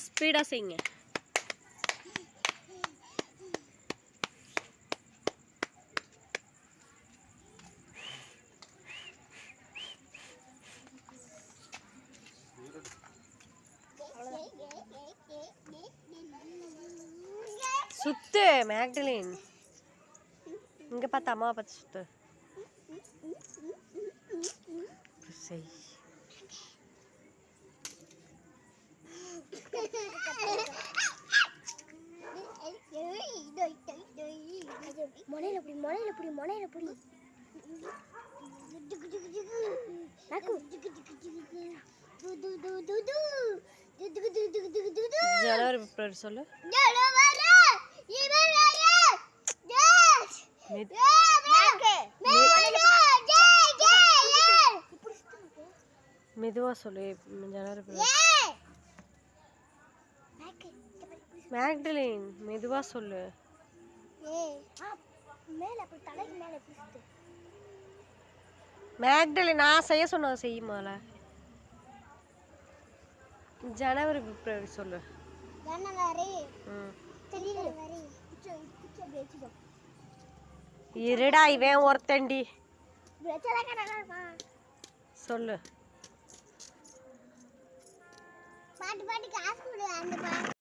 ஸ்பீடாக செய்யுங்க. சுத்து மேக்டலின், இங்க பார்த்து அம்மாவை பார்த்து சுத்து. செய். ஜனவரி பிப்ரவரி சொல்லு. மெதுவா சொல்லு. ஜனவரி பிப்ரவரி. மேக்டலின் மெதுவா சொல்லு. மேக்டலின் நான் செய்ய சொன்ன செய்யுமால. ஜனவரி பிப்ரவரி சொல்லு. இருடா இவன் ஒருத்தண்டி சொல்லு.